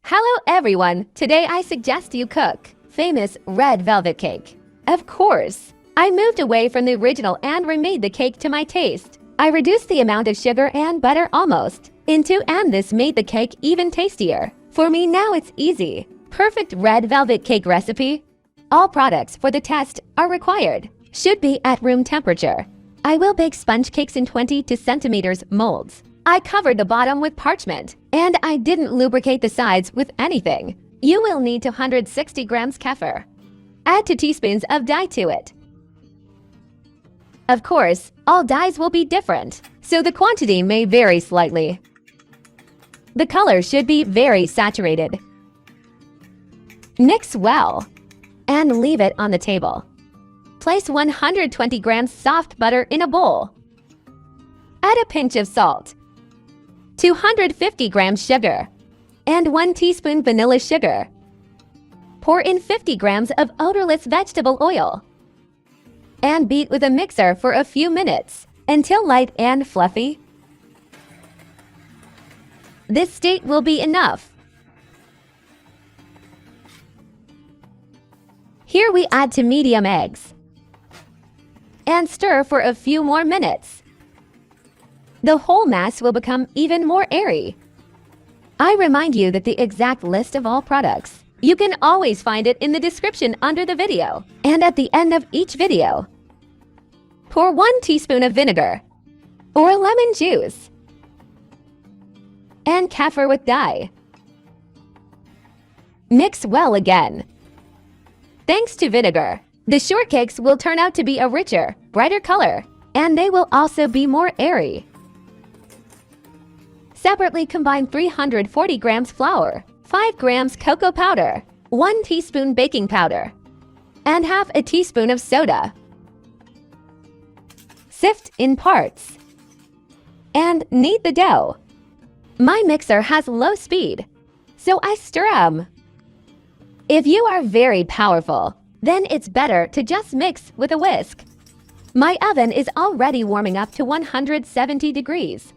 Hello everyone! Today I suggest you cook famous red velvet cake. Of course, I moved away from the original and remade the cake to my taste. I reduced the amount of sugar and butter almost into, and this made the cake even tastier. For me now it's easy. Perfect red velvet cake recipe. All products for the test are required. Should be at room temperature. I will bake sponge cakes in 20 centimeters molds. I covered the bottom with parchment, and I didn't lubricate the sides with anything. You will need 260 grams kefir. Add 2 teaspoons of dye to it. Of course, all dyes will be different, so the quantity may vary slightly. The color should be very saturated. Mix well and leave it on the table. Place 120 grams soft butter in a bowl. Add a pinch of salt, 250 grams sugar, and 1 teaspoon vanilla sugar. Pour in 50 grams of odorless vegetable oil and beat with a mixer for a few minutes until light and fluffy. This state will be enough. Here we add 2 medium eggs and stir for a few more minutes. The whole mass will become even more airy. I remind you that the exact list of all products, you can always find it in the description under the video and at the end of each video. Pour 1 teaspoon of vinegar or lemon juice and kefir with dye. Mix well again. Thanks to vinegar, the shortcakes will turn out to be a richer, brighter color, and they will also be more airy. Separately combine 340 grams flour, 5 grams cocoa powder, 1 teaspoon baking powder, and half a teaspoon of soda. Sift in parts and knead the dough. My mixer has low speed, so I stir 'em. If you are very powerful, then it's better to just mix with a whisk. My oven is already warming up to 170 degrees.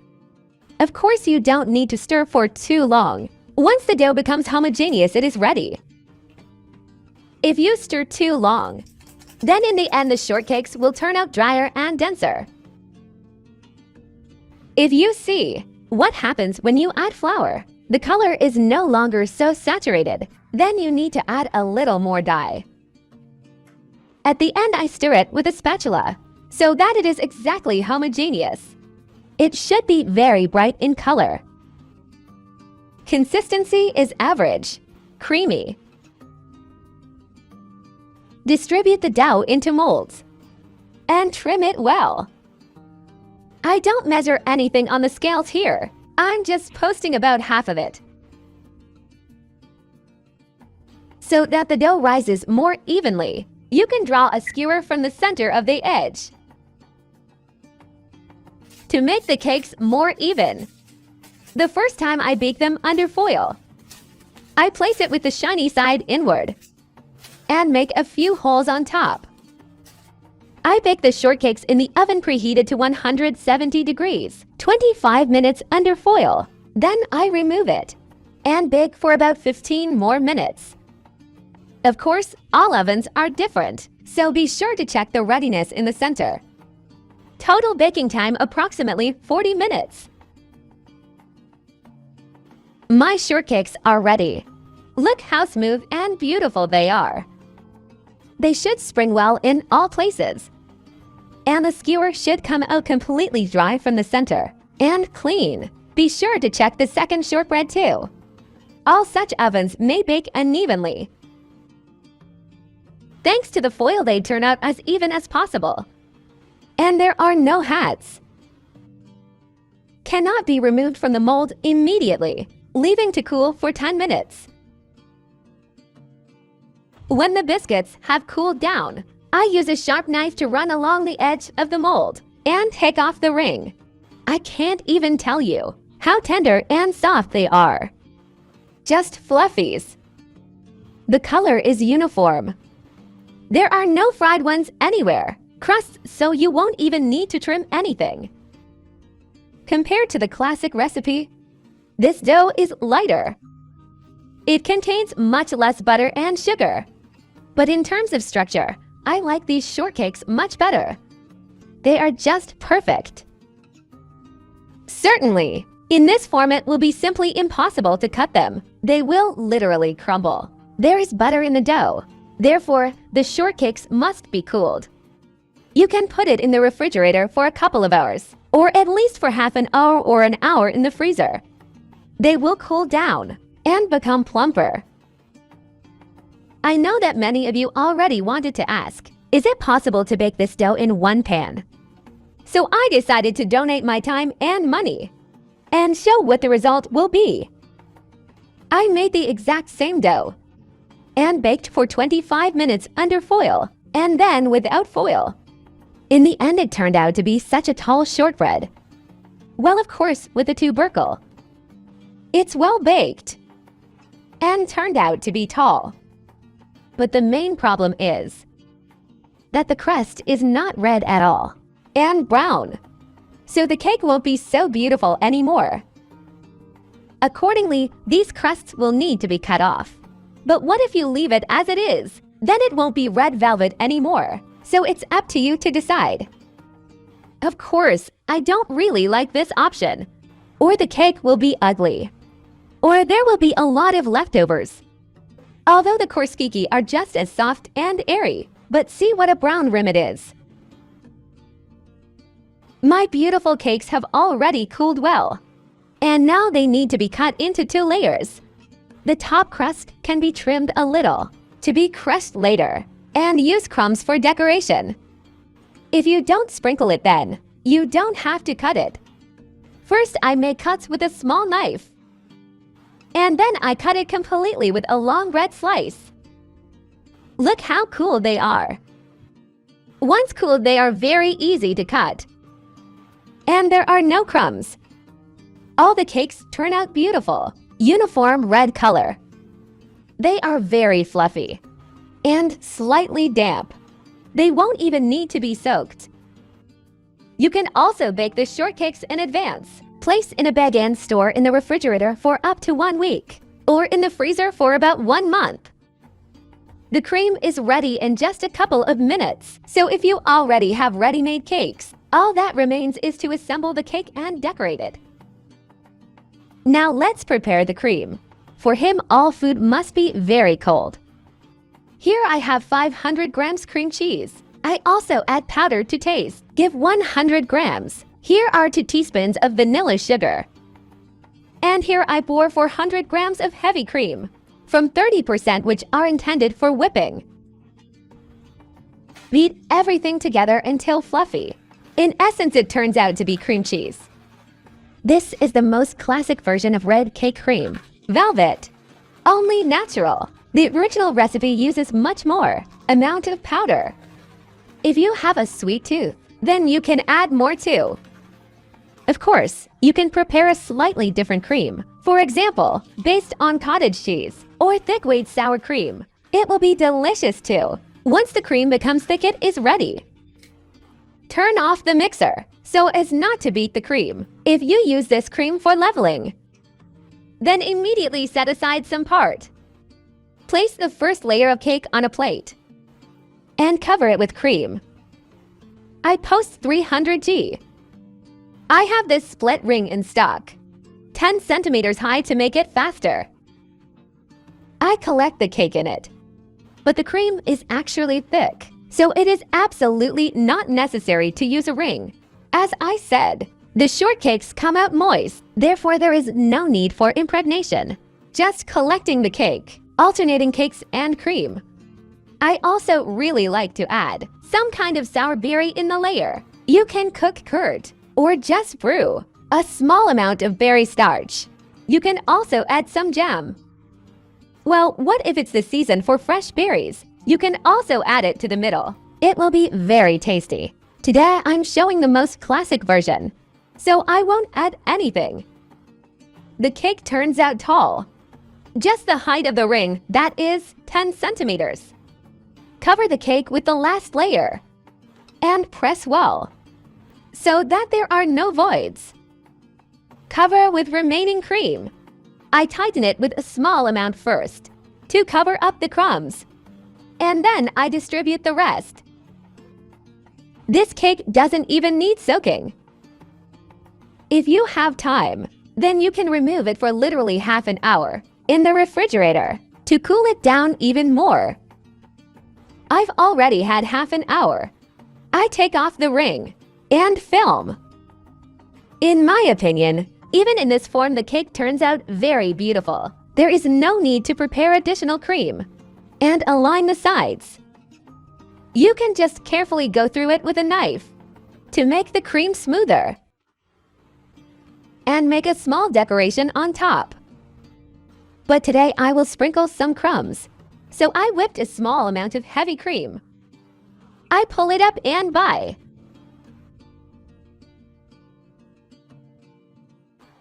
Of course, you don't need to stir for too long. Once the dough becomes homogeneous, it is ready. If you stir too long, then in the end the shortcakes will turn out drier and denser. If you see what happens when you add flour, the color is no longer so saturated, then you need to add a little more dye. At the end I stir it with a spatula so that it is exactly homogeneous. It should be very bright in color. Consistency is average, creamy. Distribute the dough into molds and trim it well. I don't measure anything on the scales here. I'm just posting about half of it so that the dough rises more evenly. You can draw a skewer from the center of the edge to make the cakes more even. The first time I bake them under foil, I place it with the shiny side inward and make a few holes on top. I bake the shortcakes in the oven preheated to 170 degrees, 25 minutes under foil. Then I remove it and bake for about 15 more minutes. Of course, all ovens are different, so be sure to check the readiness in the center. Total baking time approximately 40 minutes. My shortcakes are ready. Look how smooth and beautiful they are. They should spring well in all places. And the skewer should come out completely dry from the center and clean. Be sure to check the second shortbread too. All such ovens may bake unevenly. Thanks to the foil, they turn out as even as possible. And there are no hats. Cannot be removed from the mold immediately, leaving to cool for 10 minutes. When the biscuits have cooled down, I use a sharp knife to run along the edge of the mold and take off the ring. I can't even tell you how tender and soft they are. Just fluffies. The color is uniform. There are no fried ones anywhere. Crusts, so you won't even need to trim anything. Compared to the classic recipe, this dough is lighter. It contains much less butter and sugar. But in terms of structure, I like these shortcakes much better. They are just perfect. Certainly, in this form it will be simply impossible to cut them. They will literally crumble. There is butter in the dough. Therefore, the shortcakes must be cooled. You can put it in the refrigerator for a couple of hours, or at least for half an hour or an hour in the freezer. They will cool down and become plumper. I know that many of you already wanted to ask, is it possible to bake this dough in one pan? So I decided to donate my time and money and show what the result will be. I made the exact same dough and baked for 25 minutes under foil and then without foil. In the end, it turned out to be such a tall shortbread. Well, of course, with a tubercle. It's well baked and turned out to be tall. But the main problem is that the crust is not red at all and brown. So the cake won't be so beautiful anymore. Accordingly, these crusts will need to be cut off. But what if you leave it as it is? Then it won't be red velvet anymore. So it's up to you to decide. Of course, I don't really like this option. Or the cake will be ugly. Or there will be a lot of leftovers. Although the korskiki are just as soft and airy, but see what a brown rim it is. My beautiful cakes have already cooled well. And now they need to be cut into 2 layers. The top crust can be trimmed a little to be crushed later and use crumbs for decoration. If you don't sprinkle it then, you don't have to cut it. First, I make cuts with a small knife. And then I cut it completely with a long red slice. Look how cool they are. Once cooled, they are very easy to cut. And there are no crumbs. All the cakes turn out beautiful, uniform red color. They are very fluffy and slightly damp. They won't even need to be soaked. You can also bake the shortcakes in advance. Place in a bag and store in the refrigerator for up to 1 week, or in the freezer for about 1 month. The cream is ready in just a couple of minutes, so if you already have ready-made cakes, all that remains is to assemble the cake and decorate it. Now let's prepare the cream. For him, all food must be very cold. Here I have 500 grams cream cheese. I also add powder to taste. Give 100 grams. Here are 2 teaspoons of vanilla sugar. And here I pour 400 grams of heavy cream, from 30% which are intended for whipping. Beat everything together until fluffy. In essence, it turns out to be cream cheese. This is the most classic version of red cake cream, velvet, only natural. The original recipe uses much more amount of powder. If you have a sweet tooth, then you can add more too. Of course, you can prepare a slightly different cream. For example, based on cottage cheese or thick white sour cream. It will be delicious too. Once the cream becomes thick, it is ready. Turn off the mixer so as not to beat the cream. If you use this cream for leveling, then immediately set aside some part. Place the first layer of cake on a plate and cover it with cream. I post 300G. I have this split ring in stock, 10 centimeters high to make it faster. I collect the cake in it, but the cream is actually thick, so it is absolutely not necessary to use a ring. As I said, the shortcakes come out moist, therefore there is no need for impregnation. Just collecting the cake, alternating cakes and cream. I also really like to add some kind of sour berry in the layer. You can cook curd or just brew a small amount of berry starch. You can also add some jam. Well, what if it's the season for fresh berries? You can also add it to the middle. It will be very tasty. Today, I'm showing the most classic version, so I won't add anything. The cake turns out tall. Just the height of the ring, that is 10 centimeters. Cover the cake with the last layer and press well so that there are no voids. Cover with remaining cream I tighten it with a small amount first to cover up the crumbs, and then I distribute the rest. This cake doesn't even need soaking. If you have time, then you can remove it for literally half an hour in the refrigerator to cool it down even more. I've already had half an hour. I take off the ring and film. In my opinion, even in this form, the cake turns out very beautiful. There is no need to prepare additional cream and align the sides. You can just carefully go through it with a knife to make the cream smoother and make a small decoration on top. But today I will sprinkle some crumbs, so I whipped a small amount of heavy cream. I pull it up and by.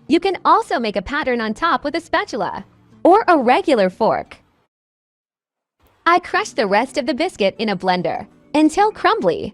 You can also make a pattern on top with a spatula or a regular fork. I crush the rest of the biscuit in a blender until crumbly.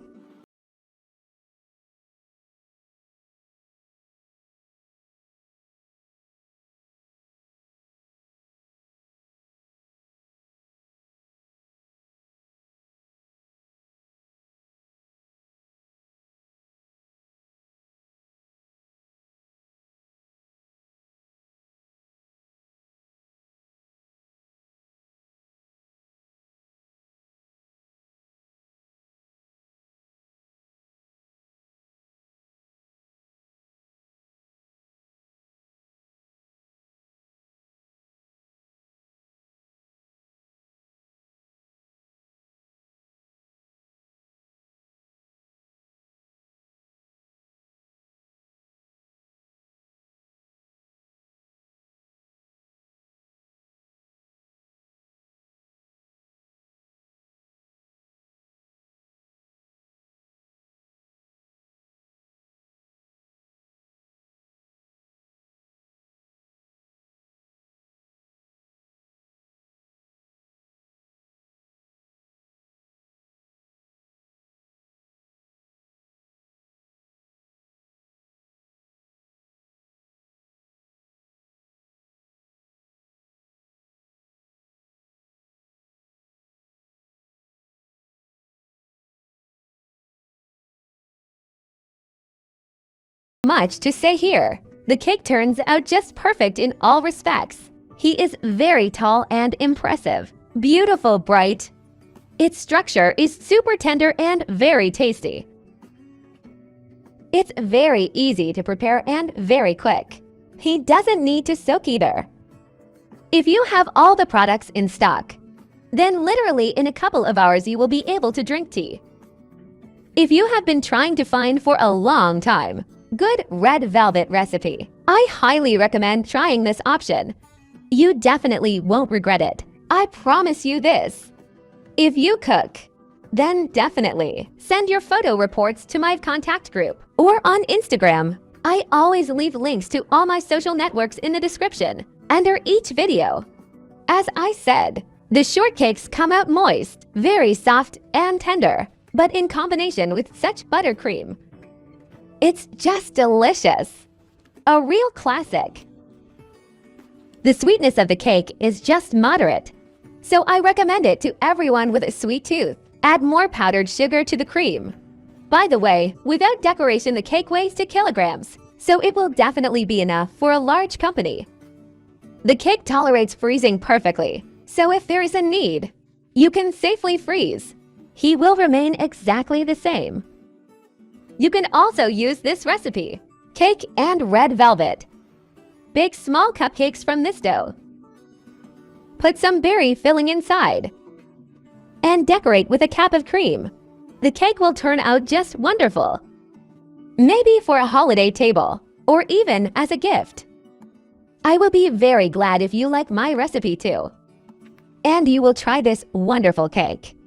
Much to say here. The cake turns out just perfect in all respects. He is very tall and impressive. Beautiful, bright. Its structure is super tender and very tasty. It's very easy to prepare and very quick. He doesn't need to soak either. If you have all the products in stock, then literally in a couple of hours you will be able to drink tea. If you have been trying to find for a long time, good red velvet recipe, I highly recommend trying this option. You definitely won't regret it. I promise you this. If you cook, then definitely send your photo reports to my contact group or on Instagram. I always leave links to all my social networks in the description under each video. As I said, the shortcakes come out moist, very soft and tender, but in combination with such buttercream, it's just delicious. A real classic. The sweetness of the cake is just moderate, so I recommend it to everyone with a sweet tooth. Add more powdered sugar to the cream. By the way, without decoration, the cake weighs 2 kilograms, so it will definitely be enough for a large company. The cake tolerates freezing perfectly, so if there is a need, you can safely freeze. He will remain exactly the same. You can also use this recipe, cake and red velvet. Bake small cupcakes from this dough. Put some berry filling inside and decorate with a cap of cream. The cake will turn out just wonderful. Maybe for a holiday table or even as a gift. I will be very glad if you like my recipe too, and you will try this wonderful cake.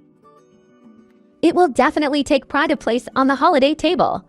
It will definitely take pride of place on the holiday table.